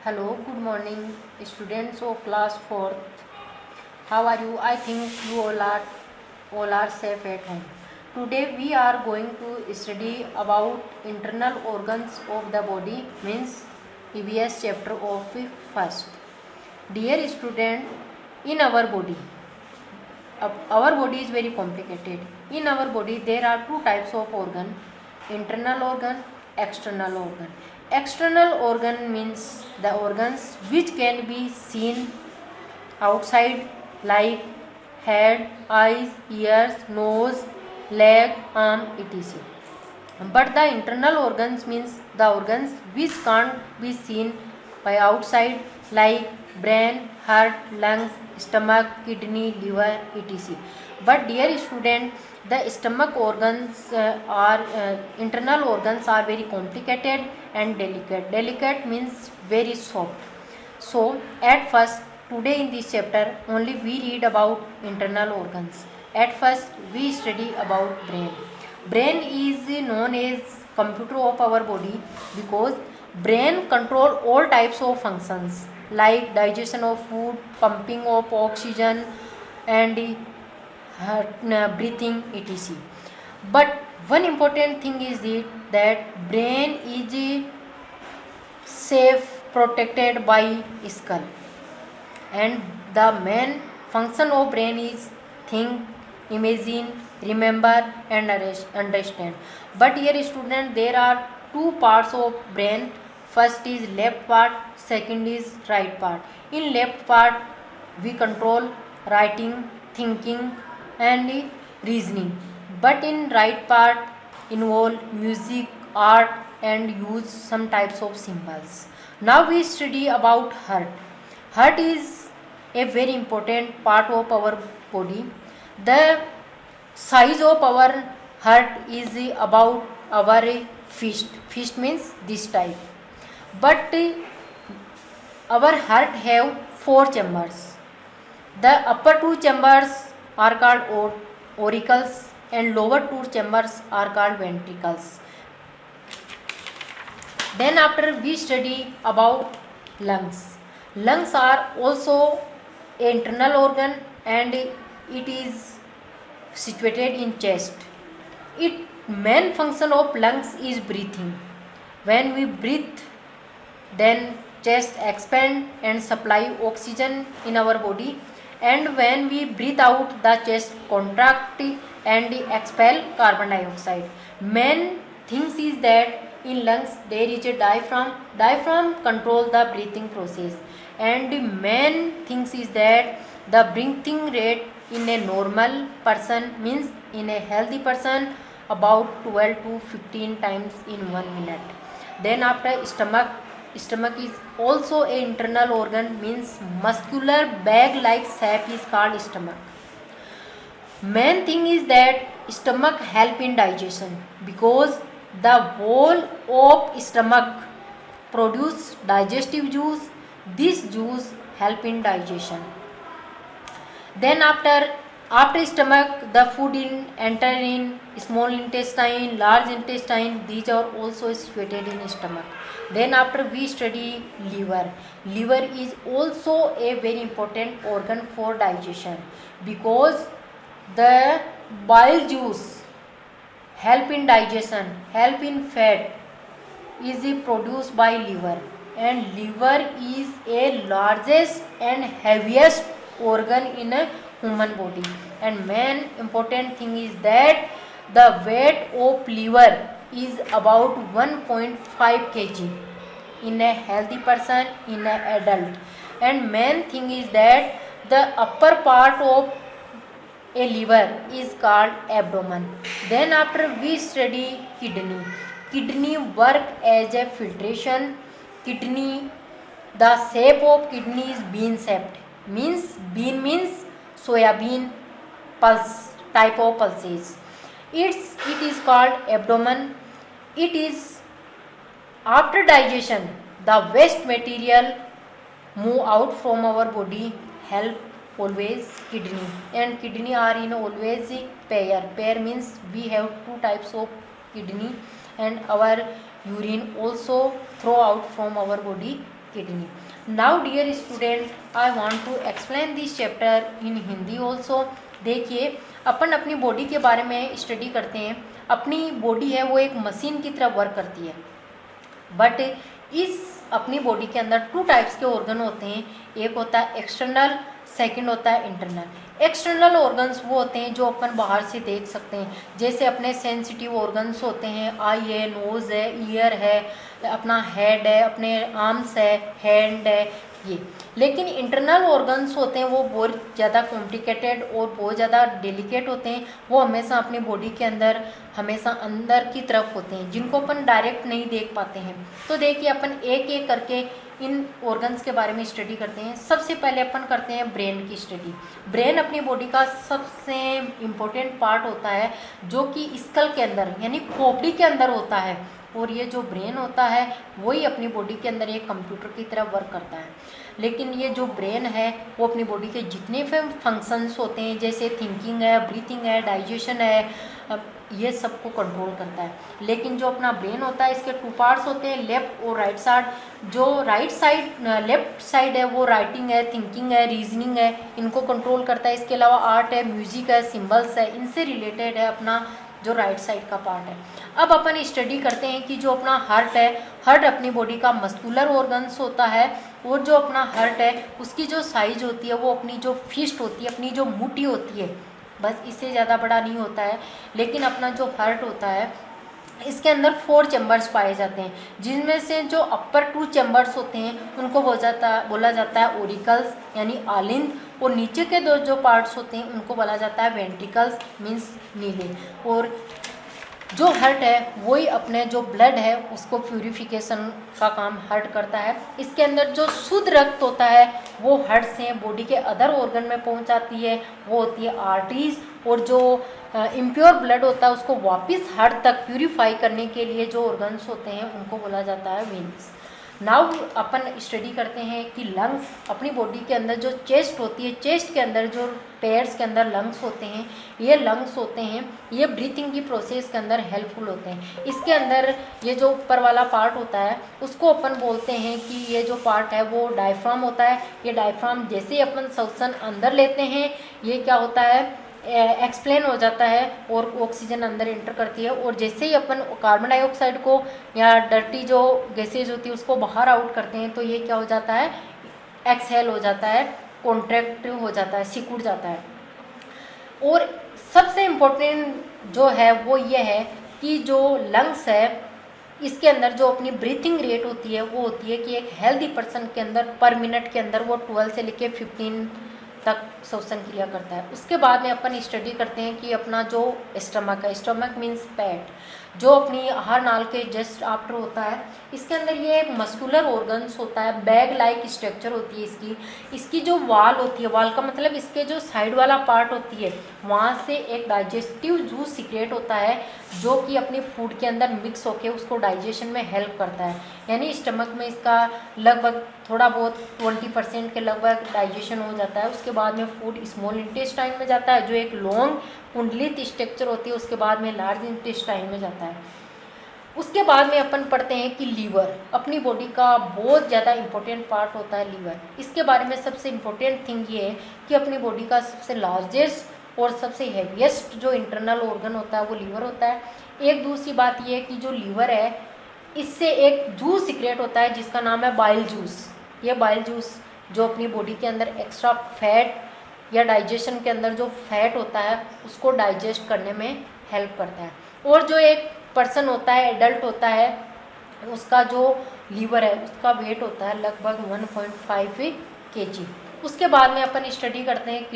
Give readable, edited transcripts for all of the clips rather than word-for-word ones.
Hello, good morning, students of class 4th. How are you? I think you all are safe at home. Today we are going to study about internal organs of the body, means EVS chapter of first. Dear student, in our body is very complicated. In our body there are two types of organ: internal organ, external organ. External organ means the organs which can be seen outside, like head, eyes, ears, nose, leg, arm, etc. But the internal organs means the organs which can't be seen by outside, like brain, heart, lungs, stomach, kidney, liver, etc. But dear student, the stomach organs are internal organs are very complicated and delicate. Delicate means very soft. So at first, today in this chapter only we read about internal organs. At first we study about brain. Brain is known as computer of our body because brain control all types of functions like digestion of food, pumping of oxygen, and breathing, etc. But one important thing is that brain is safe protected by skull, and the main function of brain is think, imagine, remember, and understand. But here student, there are two parts of brain. First is left part, second is right part. In left part we control writing, thinking, and reasoning, but in right part involve music, art, and use some types of symbols. Now we study about heart. Heart is a very important part of our body. The size of our heart is about our fist. Fist means this type. But our heart have four chambers. The upper two chambers are called auricles, and lower two chambers are called ventricles. Then after we study about lungs. Lungs are also an internal organ, and it is situated in chest. Its main function of lungs is breathing. When we breathe, then chest expand and supply oxygen in our body, and when we breathe out, the chest contract and expel carbon dioxide. Main things is that in lungs there is a diaphragm control the breathing process, and the main things is that the breathing rate in a normal person, means in a healthy person, about 12 to 15 times in 1 minute. Then after stomach is also an internal organ, means muscular bag like shape is called stomach. Main thing is that stomach help in digestion because the whole of stomach produce digestive juice. This juice help in digestion. Then after stomach, the food enter in small intestine, large intestine. These are also situated in stomach. Then after we study liver. Liver is also a very important organ for digestion because the bile juice help in digestion, help in fat is produced by liver, and liver is a largest and heaviest organ in a human body. And main important thing is that the weight of liver is about 1.5 kg in a healthy person, in an adult. And main thing is that the upper part of a liver is called abdomen. Then after we study kidney. Kidney work as a filtration. Kidney, the shape of kidney is bean shaped. Bean means soybean pulse, type of pulses. It is called abdomen. It is after digestion, the waste material move out from our body, help always kidney, and kidney are in always pair means we have two types of kidney, and our urine also throw out from our body kidney. Now dear student I want to explain this chapter in Hindi also. देखिए, अपन अपनी body के बारे में study करते हैं। अपनी body है वो एक मशीन की तरह वर्क करती है, बट इस अपनी बॉडी के अंदर टू टाइप्स के ऑर्गन होते हैं। एक होता है एक्सटर्नल, सेकंड होता है इंटरनल। एक्सटर्नल ऑर्गन्स वो होते हैं जो अपन बाहर से देख सकते हैं, जैसे अपने सेंसिटिव ऑर्गन्स होते हैं, आई है, नोज़ है, ईयर है, अपना हेड है, अपने आर्म्स है, हैंड है, ये। लेकिन इंटरनल ऑर्गन्स होते हैं वो बहुत ज़्यादा कॉम्प्लिकेटेड और बहुत ज़्यादा डेलिकेट होते हैं। वो हमेशा अपनी बॉडी के अंदर हमेशा अंदर की तरफ होते हैं, जिनको अपन डायरेक्ट नहीं देख पाते हैं। तो देखिए, अपन एक एक करके इन ऑर्गन्स के बारे में स्टडी करते हैं। सबसे पहले अपन करते हैं ब्रेन की स्टडी। ब्रेन अपनी बॉडी का सबसे इम्पोर्टेंट पार्ट होता है, जो कि स्कल के अंदर यानी खोपड़ी के अंदर होता है। और ये जो ब्रेन होता है वही अपनी बॉडी के अंदर एक कंप्यूटर की तरह वर्क करता है। लेकिन ये जो ब्रेन है वो अपनी बॉडी के जितने भी फंक्शंस होते हैं, जैसे थिंकिंग है, ब्रीथिंग है, डाइजेशन है, ये सबको कंट्रोल करता है। लेकिन जो अपना ब्रेन होता है इसके टू पार्ट्स होते हैं, लेफ्ट और राइट साइड। जो राइट साइड लेफ्ट साइड है वो राइटिंग है, थिंकिंग है, रीजनिंग है, इनको कंट्रोल करता है। इसके अलावा आर्ट है, म्यूजिक है, सिम्बल्स है, इनसे रिलेटेड है अपना जो राइट साइड का पार्ट है। अब अपन स्टडी करते हैं कि जो अपना हार्ट है, हार्ट अपनी बॉडी का मस्कुलर ऑर्गन्स होता है। और जो अपना हार्ट है उसकी जो साइज होती है वो अपनी जो फिस्ट होती है, अपनी जो मुट्ठी होती है, बस इससे ज़्यादा बड़ा नहीं होता है। लेकिन अपना जो हार्ट होता है इसके अंदर 4 चैम्बर्स पाए जाते हैं, जिनमें से जो अपर 2 चैम्बर्स होते हैं उनको बोला जाता है ओरिकल्स यानी आलिंद, और नीचे के 2 जो पार्ट्स होते हैं उनको बोला जाता है वेंट्रिकल्स मीन्स नीले। और जो हार्ट है वही अपने जो ब्लड है उसको प्यूरिफिकेशन का काम हार्ट करता है। इसके अंदर जो शुद्ध रक्त होता है वो हार्ट से बॉडी के अदर ऑर्गन में पहुंचाती है, वो होती है आर्टरीज। और जो इम्प्योर ब्लड होता है उसको वापस हार्ट तक प्यूरिफाई करने के लिए जो ऑर्गन्स होते हैं उनको बोला जाता है वेन्स। नाउ अपन स्टडी करते हैं कि लंग्स अपनी बॉडी के अंदर जो चेस्ट होती है, चेस्ट के अंदर जो पेयर्स के अंदर लंग्स होते हैं, ये लंग्स होते हैं ये ब्रीथिंग की प्रोसेस के अंदर हेल्पफुल होते हैं। इसके अंदर ये जो ऊपर वाला पार्ट होता है उसको अपन बोलते हैं कि ये जो पार्ट है वो डायफ्राम होता है। ये डायफ्राम जैसे ही अपन श्वसन अंदर लेते हैं ये क्या होता है, एक्सप्लेन हो जाता है और ऑक्सीजन अंदर एंटर करती है। और जैसे ही अपन कार्बन डाइऑक्साइड को या डर्टी जो गैसेज होती है उसको बाहर आउट करते हैं तो ये क्या हो जाता है, एक्सहेल हो जाता है, कॉन्ट्रैक्ट हो जाता है, सिकुड़ जाता है। और सबसे इम्पोर्टेंट जो है वो ये है कि जो लंग्स है इसके अंदर जो अपनी ब्रीथिंग रेट होती है वो होती है कि एक हेल्दी पर्सन के अंदर पर मिनट के अंदर वो 12 से लेके 15 तक श्वसन क्रिया करता है। उसके बाद में अपन स्टडी करते हैं कि अपना जो स्टमक है, स्टमक मीन्स पेट, जो अपनी आहार नाल के जस्ट आफ्टर होता है, इसके अंदर ये एक मस्कुलर ऑर्गन्स होता है, बैग लाइक स्ट्रक्चर होती है इसकी जो वाल होती है, वाल का मतलब इसके जो साइड वाला पार्ट होती है वहाँ से एक डाइजेस्टिव जूस सीक्रेट होता है जो कि अपनी फूड के अंदर मिक्स होकर उसको डाइजेशन में हेल्प करता है। यानी स्टमक में इसका लगभग थोड़ा बहुत 20% के लगभग डाइजेशन हो जाता है। उसके बाद में फूड स्मॉल इंटेस्टाइन में जाता है जो एक लॉन्ग कुंडलित स्ट्रक्चर होती है, उसके बाद में लार्ज इंटेस्टाइन में जाता है। उसके बाद में अपन पढ़ते हैं कि लीवर अपनी बॉडी का बहुत ज़्यादा इंपॉर्टेंट पार्ट होता है लीवर। इसके बारे में सबसे इम्पोर्टेंट थिंग ये है कि अपनी बॉडी का सबसे लार्जेस्ट और सबसे हैवीएस्ट जो इंटरनल ऑर्गन होता है वो लीवर होता है। एक दूसरी बात ये है कि जो लीवर है इससे एक जूस सीक्रेट होता है जिसका नाम है बाइल जूस। ये बाइल जूस जो अपनी बॉडी के अंदर एक्स्ट्रा फैट या डाइजेशन के अंदर जो फैट होता है उसको डाइजेस्ट करने में हेल्प करता है। और जो एक पर्सन होता है, एडल्ट होता है, उसका जो लीवर है उसका वेट होता है लगभग 1.5 kg। उसके बाद में अपन स्टडी करते हैं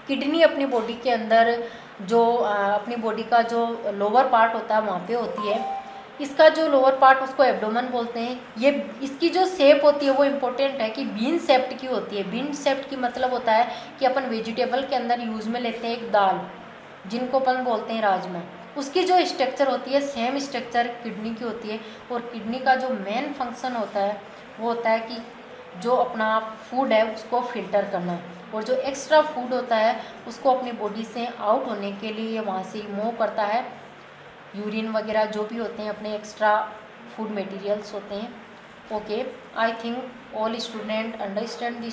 किडनी अपनी बॉडी के अंदर जो अपनी बॉडी का जो लोअर पार्ट होता है वहाँ पे होती है। इसका जो लोअर पार्ट उसको एब्डोमेन बोलते हैं। ये इसकी जो शेप होती है वो इम्पोर्टेंट है कि बीन शेप्ड की होती है। बीन शेप्ड की मतलब होता है कि अपन वेजिटेबल के अंदर यूज़ में लेते हैं एक दाल जिनको अपन बोलते हैं राजमा, उसकी जो स्ट्रक्चर होती है सेम स्ट्रक्चर किडनी की होती है। और किडनी का जो मेन फंक्शन होता है वो होता है कि जो अपना फूड है उसको फिल्टर करना, और जो एक्स्ट्रा फूड होता है उसको अपनी बॉडी से आउट होने के लिए वहाँ से मूव करता है। यूरिन वगैरह जो भी होते हैं अपने एक्स्ट्रा फूड मटेरियल्स होते हैं Okay, I think all students understand this.